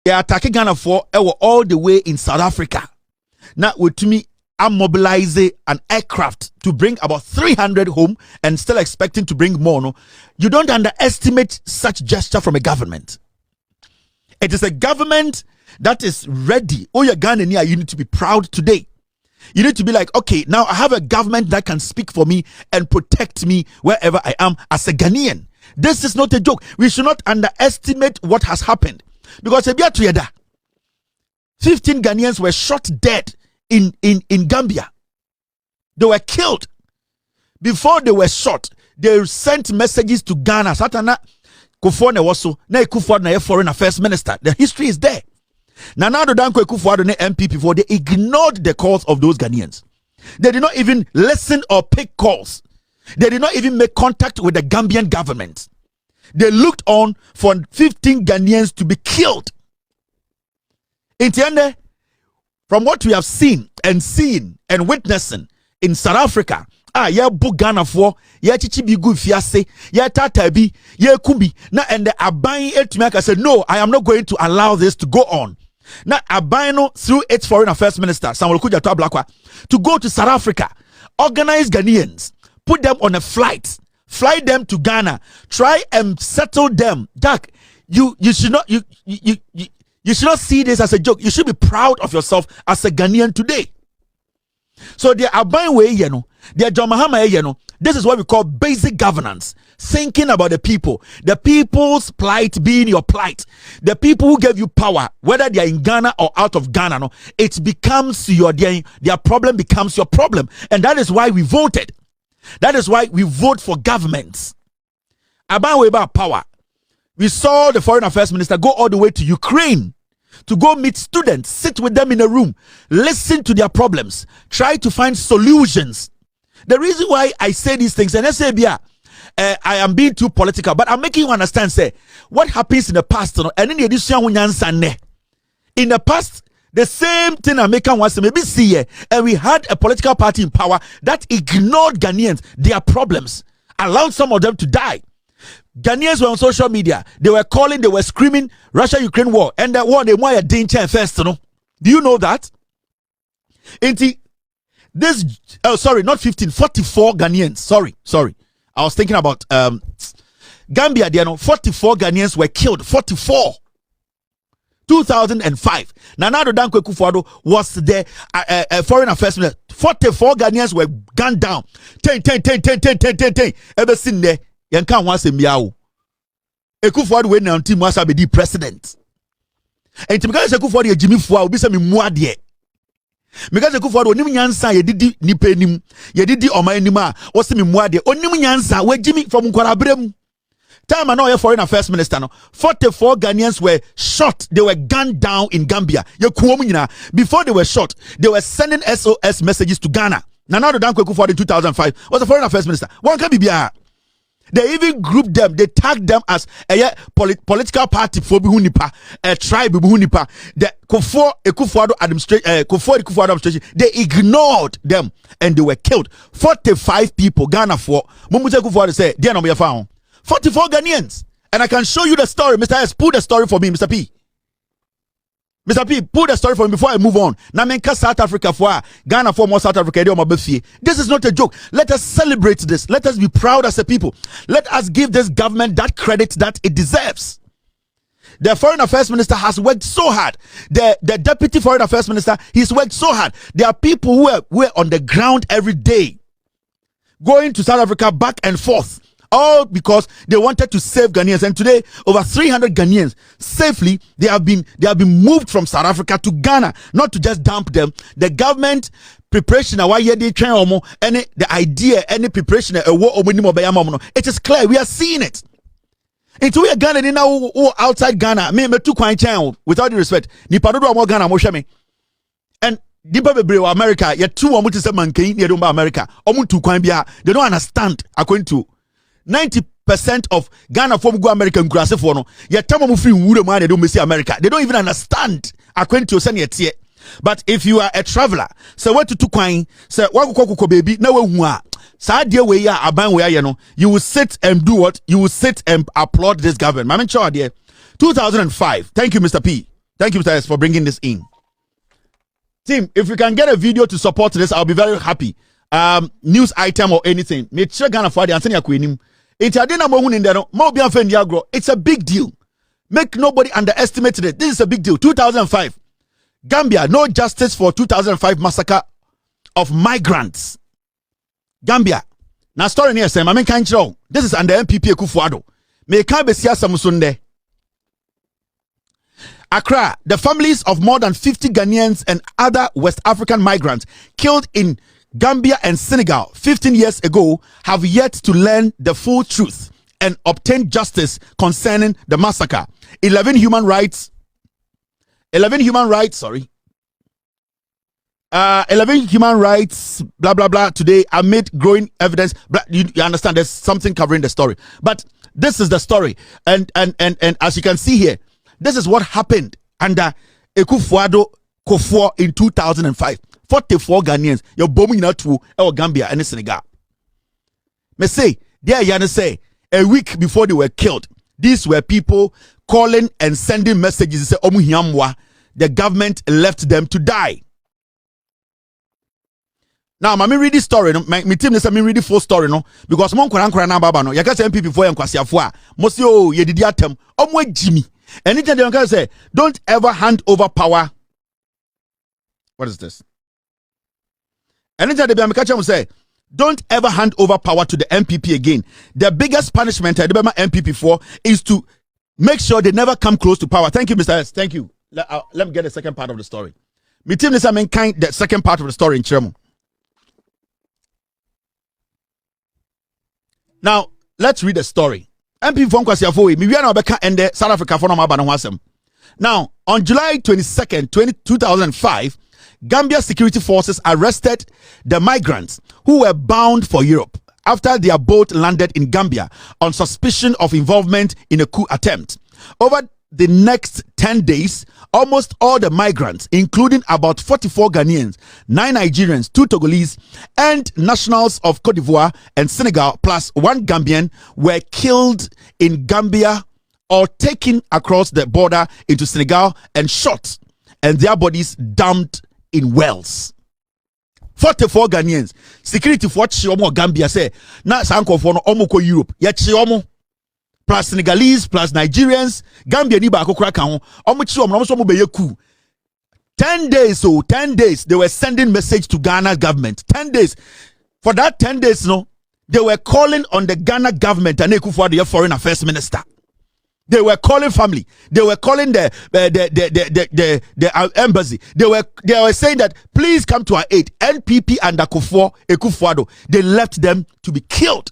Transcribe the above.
They are attacking Ghana for all the way in South Africa. Now, with me, I'm mobilizing an aircraft to bring about 300 home and still expecting to bring more. No? You don't underestimate such gesture from a government. It is a government that is ready. Oh, you're Ghanaian, you need to be proud today. You need to be like, okay, now I have a government that can speak for me and protect me wherever I am as a Ghanaian. This is not a joke. We should not underestimate what has happened. Because 15 Ghanaians were shot dead in Gambia. They were killed. Before they were shot, they sent messages to Ghana. Satana Kufuor also na Kufuor na foreign affairs minister. The history is there. Nana Danko Kufuor na MP before they ignored the calls of those Ghanaians. They did not even listen or pick calls. They did not even make contact with the Gambian government. They looked on for 15 Ghanaians to be killed. In Tiende, from what we have seen and witnessing in South Africa, book Ghana for chichi bi gu fiase, tata bi, kumbi. Na and the Abai Etmiaka said, no, I am not going to allow this to go on. Now Abai through its foreign affairs minister, Samuel Kujato Blakwa, to go to South Africa, organize Ghanaians, put them on a flight, fly them to Ghana, try and settle them. Jack, you should not you should not see this as a joke. You should be proud of yourself as a Ghanaian today. So the Abai way, the John Mahama, this is what we call basic governance. Thinking about the people's plight being your plight. The people who gave you power, whether they are in Ghana or out of Ghana, it becomes their problem becomes your problem. And that is why we voted. That is why we vote for governments. Abai way about power. We saw the foreign affairs minister go all the way to Ukraine to go meet students, sit with them in a room, listen to their problems, try to find solutions. The reason why I say these things, and I say, I am being too political, but I'm making you understand, say, what happens in the past, and in the edition, in the past, the same thing American wants to maybe see, and we had a political party in power that ignored Ghanaians, their problems, allowed some of them to die. Ghanaians were on social media. They were calling, they were screaming Russia-Ukraine war. And that war, they were a danger first. Do you know that? This, sorry, not 15, 44 Ghanaians. Sorry. I was thinking about Gambia. 44 Ghanaians were killed. 44. 2005. Nana Danko Kufuor was the foreign affairs minister. 44 Ghanaians were gunned down. 10. Ever seen there? Yankan wants a meow. Kufuor when now team was be the president. And because Kufuor ye Jimmy Fua obi se me muade. Because Kufuor onim nyansa ye didi nipa nim, ye didi oman nim a o se me muade. Onim nyansa we Jimmy from Nkwarabram. Time and foreign affairs minister 44 Ghanaians were shot. They were gunned down in Gambia. Before they were shot, they were sending SOS messages to Ghana. Nana Danko Kufuor in 2005 was the foreign affairs minister. One can be they even grouped them, they tagged them as a political party for Bihunipa, a tribe Bihunipa. The Kufuor administration, they ignored them and they were killed. 45 people, Ghana for Mumute Kufuor say, dear no found 44 Ghanaians. And I can show you the story. Mr. S, put the story for me, Mr. P. Mr. P, put the story for me before I move on. Now, South Africa for Ghana for more South Africa. This is not a joke. Let us celebrate this. Let us be proud as a people. Let us give this government that credit that it deserves. The foreign affairs minister has worked so hard. The deputy foreign affairs minister, he's worked so hard. There are people who are on the ground every day, going to South Africa back and forth. All because they wanted to save Ghanaians, and today over 300 Ghanaians safely they have been moved from South Africa to Ghana, not to just dump them. The government preparation any the idea any preparation it is clear, we are seeing it. Into we are Ghana now outside Ghana. Me too quite with all due respect. Nipa do more Ghana mo and Dipa bebre America. You two omu say mankin you don't America. Omu too kwan bia they don't understand according to 90% of Ghana from go American grass for no. Yet time of free wood man they don't see America. They don't even understand according to send yet. But if you are a traveler, so what to coin, say what baby, no one Sadia way ya aban way ya no, you will sit and do what? You will sit and applaud this government. Mamen Chaw dear. 2005. Thank you, Mr. P. Thank you, Mr. S, for bringing this in. Team, if we can get a video to support this, I'll be very happy. News item or anything. It's a big deal. Make nobody underestimate it. This is a big deal. 2005. Gambia, no justice for 2005 massacre of migrants. Gambia. Now story here say, this is under MPP Ekufuado. Me can be siya samusunde. Accra, the families of more than 50 Ghanaians and other West African migrants killed in Gambia and Senegal 15 years ago have yet to learn the full truth and obtain justice concerning the massacre. 11 human rights, blah, blah, blah, today amid growing evidence. You understand, there's something covering the story. But this is the story. And as you can see here, this is what happened under Ekufuado Kufuor in 2005. 44 Ghanaians, you're bombing out to Gambia and Senegal. Me say, a week before they were killed, these were people calling and sending messages. Say, the government left them to die. Now, me read this story. No, my team say me read the full story. No, because mon kora na baba no. Yaka say MPP for yankwasiafo a. Mosi o ye didi atem. Omo Jimmy. Anytime they can say, don't ever hand over power. What is this? Anytime they be catch say, don't ever hand over power to the MPP again. The biggest punishment I remember MPP for is to make sure they never come close to power. Thank you, Mr. S. Thank you. Let me get the second part of the story. Me team this the second part of the story in Chiremo. Now, let's read the story. MP from Kwasiafo, we are now back in the South Africa for no. Now, on July 22nd, 2005, Gambia security forces arrested the migrants who were bound for Europe after their boat landed in Gambia on suspicion of involvement in a coup attempt. Over the next 10 days, almost all the migrants, including about 44 Ghanaians, 9 Nigerians, 2 Togolese, and nationals of Cote d'Ivoire and Senegal, plus 1 Gambian, were killed in Gambia or taken across the border into Senegal and shot, and their bodies dumped in wells. 44 Ghanaians, security for Chiomo Gambia say, na sanko for no omo Europe, ya Chiomo. Plus Senegalese, plus Nigerians, Gambia ni ba akokra kan ho. Omo chi omo so mo be yeku. 10 days, 10 days they were sending message to Ghana government. 10 days. For that 10 days, no, they were calling on the Ghana government and Ekufuado, the foreign affairs minister. They were calling family. They were calling the embassy. They were saying that please come to our aid. NPP and Ekufuado, they left them to be killed.